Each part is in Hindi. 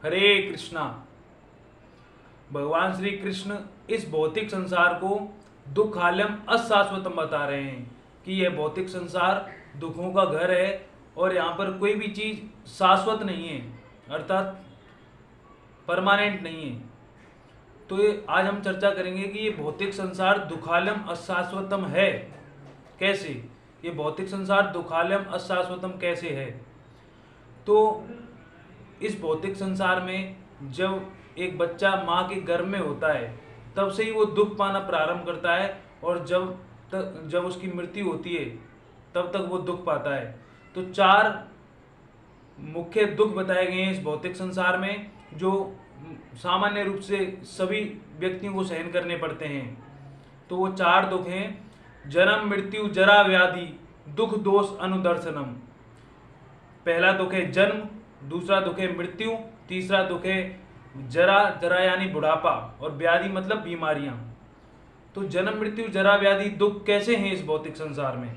हरे कृष्णा। भगवान श्री कृष्ण इस भौतिक संसार को दुखालयम अशाश्वतम बता रहे हैं कि यह भौतिक संसार दुखों का घर है और यहाँ पर कोई भी चीज शाश्वत नहीं है, अर्थात परमानेंट नहीं है। तो ये आज हम चर्चा करेंगे कि ये भौतिक संसार दुखालयम अशाश्वतम है कैसे, ये भौतिक संसार दुखालयम अशाश्वतम कैसे है। तो इस भौतिक संसार में जब एक बच्चा माँ के गर्भ में होता है तब से ही वो दुख पाना प्रारंभ करता है और जब उसकी मृत्यु होती है तब तक वो दुख पाता है। तो 4 मुख्य दुख बताए गए हैं इस भौतिक संसार में, जो सामान्य रूप से सभी व्यक्तियों को सहन करने पड़ते हैं। तो वो 4 दुख हैं: जन्म, मृत्यु, जरा, व्याधि, दुख, दोष, अनुदर्शनम। पहला दुख है जन्म, दूसरा दुख है मृत्यु, तीसरा दुख है जरा यानी बुढ़ापा, और व्याधि मतलब बीमारियां। तो जन्म, मृत्यु, जरा, व्याधि, दुख कैसे हैं इस भौतिक संसार में।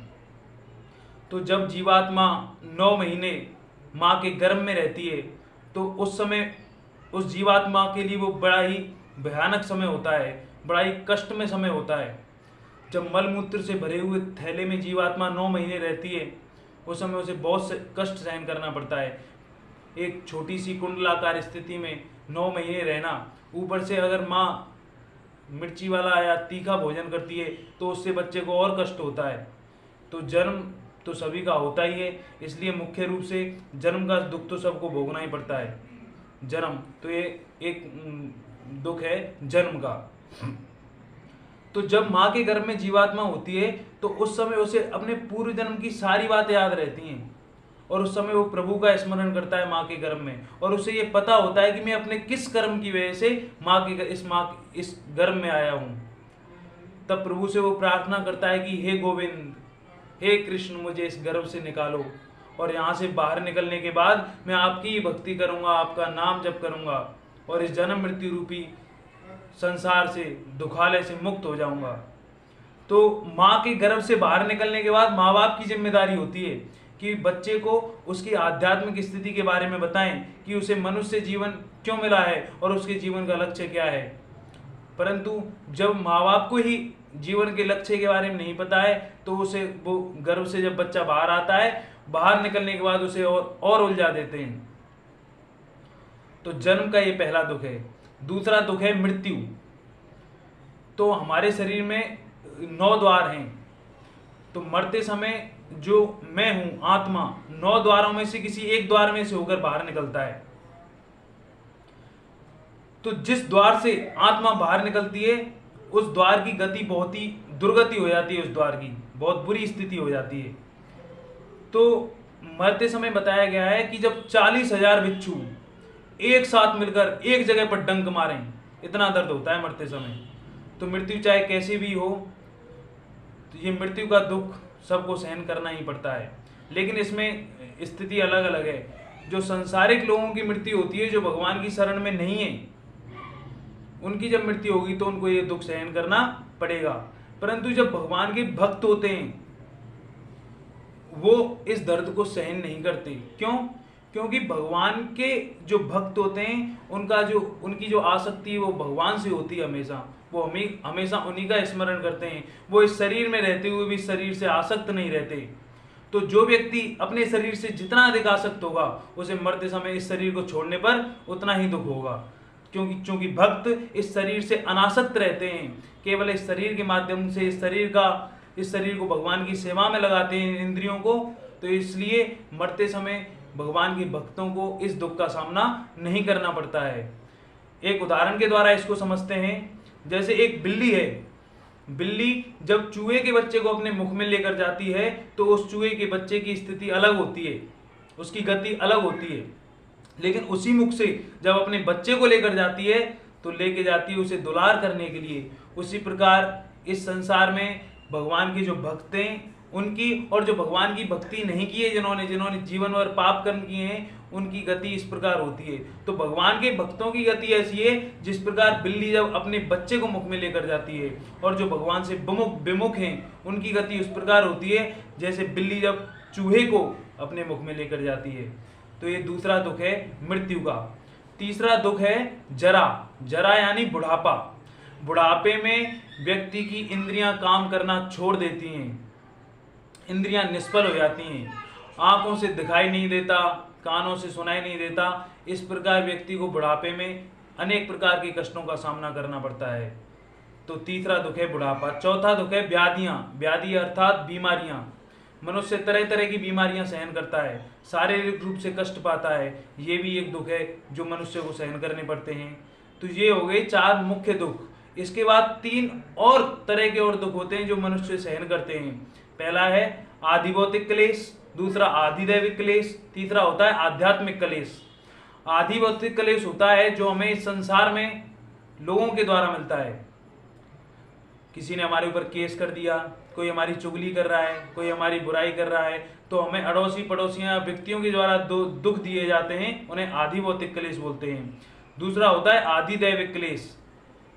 तो जब जीवात्मा 9 महीने माँ के गर्भ में रहती है तो उस समय उस जीवात्मा के लिए वो बड़ा ही भयानक समय होता है, बड़ा ही कष्टमय समय होता है। जब मलमूत्र से भरे हुए थैले में जीवात्मा 9 महीने रहती है उस समय उसे बहुत से कष्ट सहन करना पड़ता है। एक छोटी सी कुंडलाकार स्थिति में 9 महीने रहना, ऊपर से अगर माँ मिर्ची वाला या तीखा भोजन करती है तो उससे बच्चे को और कष्ट होता है। तो जन्म तो सभी का होता ही है, इसलिए मुख्य रूप से जन्म का दुख तो सबको भोगना ही पड़ता है। जन्म तो ये एक दुख है जन्म का। तो जब माँ के गर्भ में जीवात्मा होती है तो उस समय उसे अपने पूर्व जन्म की सारी बातें याद रहती हैं और उस समय वो प्रभु का स्मरण करता है माँ के गर्भ में, और उसे ये पता होता है कि मैं अपने किस कर्म की वजह से इस गर्भ में आया हूँ। तब प्रभु से वो प्रार्थना करता है कि हे गोविंद, हे कृष्ण, मुझे इस गर्भ से निकालो और यहाँ से बाहर निकलने के बाद मैं आपकी ही भक्ति करूँगा, आपका नाम जप करूँगा और इस जन्म मृत्यु रूपी संसार से, दुखालय से मुक्त हो जाऊँगा। तो माँ के गर्भ से बाहर निकलने के बाद माँ बाप की जिम्मेदारी होती है कि बच्चे को उसकी आध्यात्मिक स्थिति के बारे में बताएं कि उसे मनुष्य जीवन क्यों मिला है और उसके जीवन का लक्ष्य क्या है। परंतु जब माँ बाप को ही जीवन के लक्ष्य के बारे में नहीं पता है तो उसे वो गर्भ से जब बच्चा बाहर आता है, बाहर निकलने के बाद उसे और उलझा देते हैं। तो जन्म का ये पहला दुख है। दूसरा दुख है मृत्यु। तो हमारे शरीर में 9 द्वार हैं। तो मरते समय जो मैं हूं आत्मा 9 द्वारों में से किसी एक द्वार में से होकर बाहर निकलता है। तो जिस द्वार से आत्मा बाहर निकलती है उस द्वार की गति बहुत ही दुर्गति हो जाती है, उस द्वार की बहुत बुरी स्थिति हो जाती है। तो मरते समय बताया गया है कि जब 40,000 बिच्छू एक साथ मिलकर एक जगह पर डंक मारें, इतना दर्द होता है मरते समय। तो मृत्यु चाहे कैसी भी हो, तो ये मृत्यु का दुख सबको सहन करना ही पड़ता है। लेकिन इसमें स्थिति अलग अलग है। जो संसारिक लोगों की मृत्यु होती है, जो भगवान की शरण में नहीं है, उनकी जब मृत्यु होगी तो उनको ये दुख सहन करना पड़ेगा। परंतु जब भगवान के भक्त होते हैं वो इस दर्द को सहन नहीं करते। क्यों? क्योंकि भगवान के जो भक्त होते हैं उनकी जो आसक्ति है वो भगवान से होती है हमेशा। वो हमेशा उन्हीं का स्मरण करते हैं। वो इस शरीर में रहते हुए भी शरीर से आसक्त नहीं रहते। तो जो व्यक्ति अपने शरीर से जितना अधिक आसक्त होगा उसे मरते समय इस शरीर को छोड़ने पर उतना ही दुख होगा। क्योंकि भक्त इस शरीर से अनासक्त रहते हैं, केवल इस शरीर के माध्यम से इस शरीर को भगवान की सेवा में लगाते हैं, इंद्रियों को। तो इसलिए मरते समय भगवान के भक्तों को इस दुख का सामना नहीं करना पड़ता है। एक उदाहरण के द्वारा इसको समझते हैं। जैसे एक बिल्ली है, बिल्ली जब चूहे के बच्चे को अपने मुख में लेकर जाती है तो उस चूहे के बच्चे की स्थिति अलग होती है, उसकी गति अलग होती है। लेकिन उसी मुख से जब अपने बच्चे को लेकर जाती है तो लेके जाती है उसे दुलार करने के लिए। उसी प्रकार इस संसार में भगवान के जो भक्त हैं उनकी, और जो भगवान की भक्ति नहीं की है, जिन्होंने जीवन भर पाप कर्म किए हैं, उनकी गति इस प्रकार होती है। तो भगवान के भक्तों की गति ऐसी है जिस प्रकार बिल्ली जब अपने बच्चे को मुख में लेकर जाती है, और जो भगवान से विमुख हैं उनकी गति उस प्रकार होती है जैसे बिल्ली जब चूहे को अपने मुख में लेकर जाती है। तो ये दूसरा दुख है मृत्यु का। तीसरा दुख है जरा। जरा यानी बुढ़ापा। बुढ़ापे में व्यक्ति की इंद्रियां काम करना छोड़ देती हैं, इंद्रियां निष्फल हो जाती हैं, आंखों से दिखाई नहीं देता, कानों से सुनाई नहीं देता। इस प्रकार व्यक्ति को बुढ़ापे में अनेक प्रकार के कष्टों का सामना करना पड़ता है। तो तीसरा दुख है बुढ़ापा। चौथा दुख है व्याधियां। व्याधि अर्थात बीमारियां। मनुष्य तरह तरह की बीमारियां सहन करता है, शारीरिक रूप से कष्ट पाता है। ये भी एक दुख है जो मनुष्य को सहन करने पड़ते हैं। तो ये हो गए 4 मुख्य दुख। इसके बाद 3 और तरह के और दुख होते हैं जो मनुष्य सहन करते हैं। पहला है आधिभौतिक क्लेश, दूसरा आधिदैविक क्लेश, तीसरा होता है आध्यात्मिक क्लेश। आधिभौतिक क्लेश होता है जो हमें इस संसार में लोगों के द्वारा मिलता है। किसी ने हमारे ऊपर केस कर दिया, कोई हमारी चुगली कर रहा है, कोई हमारी बुराई कर रहा है, तो हमें अड़ोसी पड़ोसियां व्यक्तियों के द्वारा दुख दिए जाते हैं, उन्हें आधिभौतिक क्लेश बोलते हैं। दूसरा होता है आधिदैविक क्लेश।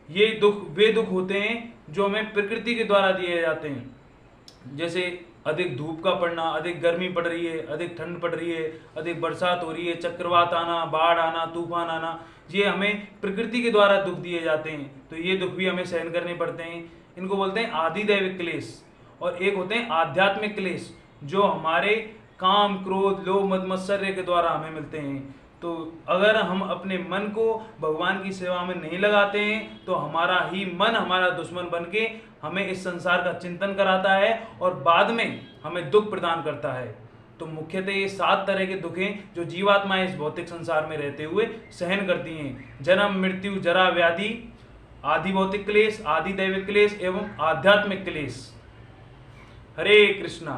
ये दुख वे दुख होते हैं जो हमें प्रकृति के द्वारा दिए जाते हैं, जैसे अधिक धूप का पड़ना, अधिक गर्मी पड़ रही है, अधिक ठंड पड़ रही है, अधिक बरसात हो रही है, चक्रवात आना, बाढ़ आना, तूफान आना, ये हमें प्रकृति के द्वारा दुख दिए जाते हैं। तो ये दुख भी हमें सहन करने पड़ते हैं। इनको बोलते हैं आधिदैविक क्लेश। और एक होते हैं आध्यात्मिक क्लेश जो हमारे काम, क्रोध, लोभ, मद, मत्सर्य के द्वारा हमें मिलते हैं। तो अगर हम अपने मन को भगवान की सेवा में नहीं लगाते हैं तो हमारा ही मन हमारा दुश्मन बन के हमें इस संसार का चिंतन कराता है और बाद में हमें दुख प्रदान करता है। तो मुख्यतः ये 7 तरह के दुख हैं जो जीवात्माएं इस भौतिक संसार में रहते हुए सहन करती हैं। जन्म, मृत्यु, जरा, व्याधि, आधिभौतिक क्लेश, आधिदैविक क्लेश एवं आध्यात्मिक क्लेश। हरे कृष्णा।